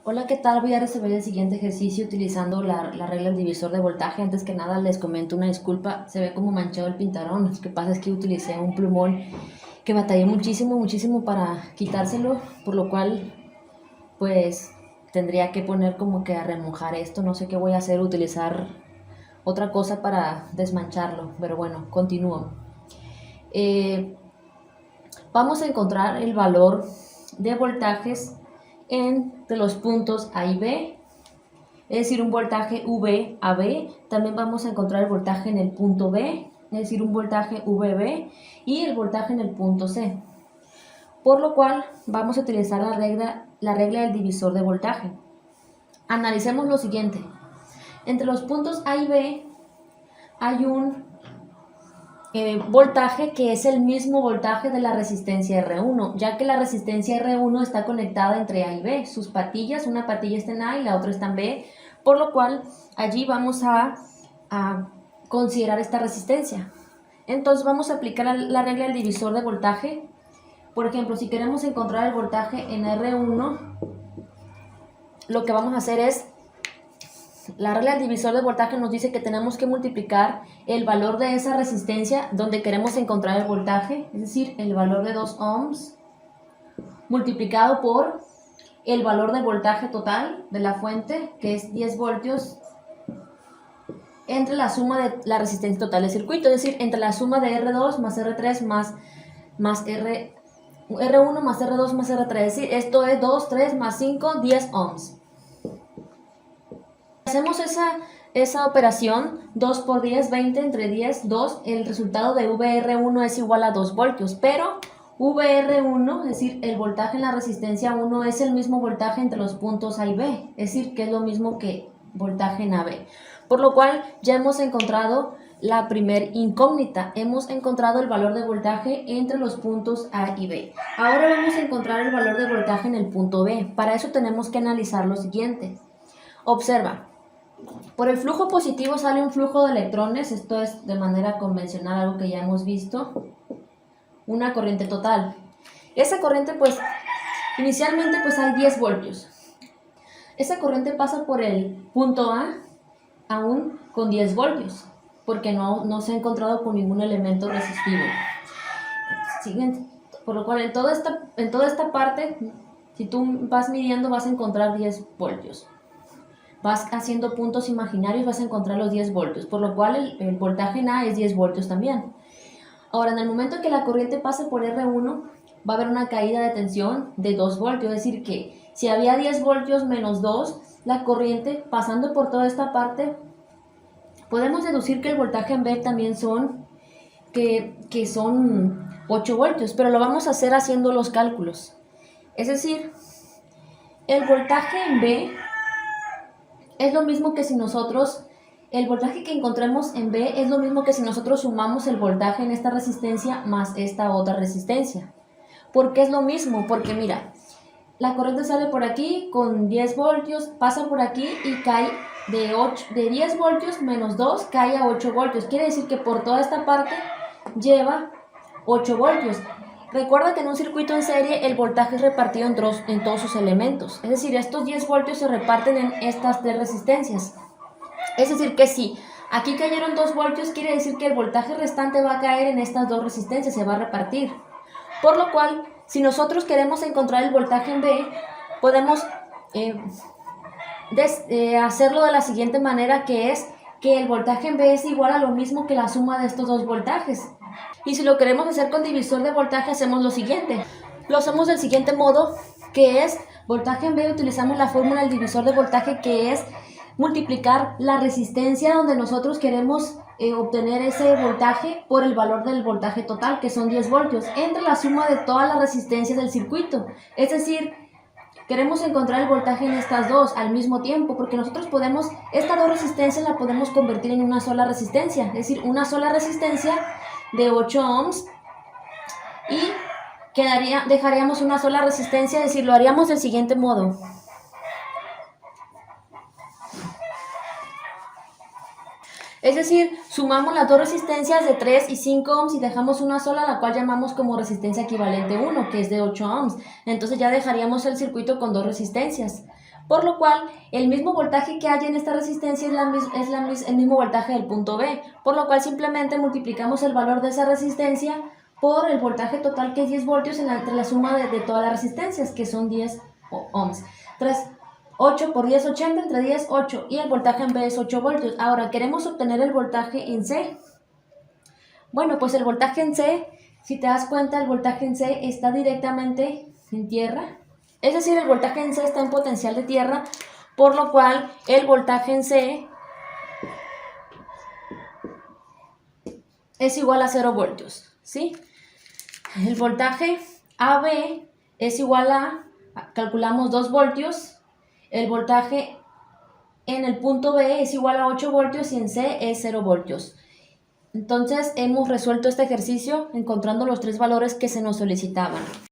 Hola, ¿qué tal? Voy a resolver el siguiente ejercicio utilizando la regla del divisor de voltaje. Antes que nada les comento una disculpa, se ve como manchado el pintarón. Lo que pasa es que utilicé un plumón que batallé muchísimo para quitárselo, por lo cual pues tendría que poner como que a remojar esto. No sé qué voy a hacer, utilizar otra cosa para desmancharlo, pero bueno, continúo. Eh, Vamos a encontrar el valor de voltajes entre los puntos A y B, es decir, un voltaje V a B. También vamos a encontrar el voltaje en el punto B, es decir, un voltaje VB, y el voltaje en el punto C. Por lo cual vamos a utilizar la regla del divisor de voltaje. Analicemos lo siguiente. Entre los puntos A y B hay un voltaje que es el mismo voltaje de la resistencia R1, ya que la resistencia R1 está conectada entre A y B. Sus patillas, una patilla está en A y la otra está en B, por lo cual allí vamos a considerar esta resistencia. Entonces vamos a aplicar la regla del divisor de voltaje. Por ejemplo, si queremos encontrar el voltaje en R1, lo que vamos a hacer es, la regla del divisor de voltaje nos dice que tenemos que multiplicar el valor de esa resistencia donde queremos encontrar el voltaje, es decir, el valor de 2 ohms, multiplicado por el valor de voltaje total de la fuente, que es 10 voltios, entre la suma de la resistencia total del circuito, es decir, entre la suma de R2 más R3 más R1 más R2 más R3, es decir, esto es 2, 3 más 5, 10 ohms. Hacemos esa operación, 2 por 10, 20, entre 10, 2, el resultado de VR1 es igual a 2 voltios, pero VR1, es decir, el voltaje en la resistencia 1 es el mismo voltaje entre los puntos A y B, es decir, que es lo mismo que voltaje en AB. Por lo cual ya hemos encontrado la primer incógnita, hemos encontrado el valor de voltaje entre los puntos A y B. Ahora vamos a encontrar el valor de voltaje en el punto B. Para eso tenemos que analizar lo siguiente. Observa. Por el flujo positivo sale un flujo de electrones, esto es de manera convencional, algo que ya hemos visto, una corriente total. Esa corriente pues inicialmente pues hay 10 voltios. Esa corriente pasa por el punto A aún con 10 voltios, porque no se ha encontrado con ningún elemento resistivo. Siguiente. Por lo cual en toda esta parte, si tú vas midiendo vas a encontrar 10 voltios. Vas haciendo puntos imaginarios, vas a encontrar los 10 voltios, por lo cual el voltaje en A es 10 voltios también. Ahora, en el momento que la corriente pase por R1, va a haber una caída de tensión de 2 voltios, es decir que si había 10 voltios menos 2, la corriente pasando por toda esta parte, podemos deducir que el voltaje en B también son 8 voltios, pero lo vamos a hacer haciendo los cálculos. Es decir, el voltaje en B es lo mismo que si nosotros, el voltaje que encontremos en B es lo mismo que si nosotros sumamos el voltaje en esta resistencia más esta otra resistencia. ¿Por qué es lo mismo? Porque mira, la corriente sale por aquí con 10 voltios, pasa por aquí y cae de 10 voltios menos 2, cae a 8 voltios. Quiere decir que por toda esta parte lleva 8 voltios. Recuerda que en un circuito en serie el voltaje es repartido en todos sus elementos. Es decir, estos 10 voltios se reparten en estas tres resistencias. Es decir, que si aquí cayeron 2 voltios, quiere decir que el voltaje restante va a caer en estas dos resistencias, se va a repartir. Por lo cual, si nosotros queremos encontrar el voltaje en B, podemos hacerlo de la siguiente manera, que es que el voltaje en B es igual a lo mismo que la suma de estos dos voltajes. Y si lo queremos hacer con divisor de voltaje, hacemos lo siguiente. Lo hacemos del siguiente modo, que es voltaje en B, utilizamos la fórmula del divisor de voltaje, que es multiplicar la resistencia donde nosotros queremos obtener ese voltaje por el valor del voltaje total, que son 10 voltios, entre la suma de todas las resistencias del circuito. Es decir, queremos encontrar el voltaje en estas dos al mismo tiempo, porque nosotros podemos, estas dos resistencias la podemos convertir en una sola resistencia, es decir, una sola resistencia de 8 ohms y dejaríamos una sola resistencia, es decir, lo haríamos del siguiente modo. Es decir, sumamos las dos resistencias de 3 y 5 ohms y dejamos una sola, la cual llamamos como resistencia equivalente 1, que es de 8 ohms. Entonces ya dejaríamos el circuito con dos resistencias. por lo cual el mismo voltaje que hay en esta resistencia es el mismo voltaje del punto B, por lo cual simplemente multiplicamos el valor de esa resistencia por el voltaje total, que es 10 voltios entre la suma de todas las resistencias, que son 10 ohms. 8 por 10, 80, entre 10, 8, y el voltaje en B es 8 voltios. Ahora, queremos obtener el voltaje en C. Bueno, pues el voltaje en C, si te das cuenta, el voltaje en C está directamente en tierra. Es decir, el voltaje en C está en potencial de tierra, por lo cual el voltaje en C es igual a 0 voltios, ¿sí? El voltaje AB es igual a, calculamos 2 voltios, el voltaje en el punto B es igual a 8 voltios y en C es 0 voltios. Entonces hemos resuelto este ejercicio encontrando los tres valores que se nos solicitaban.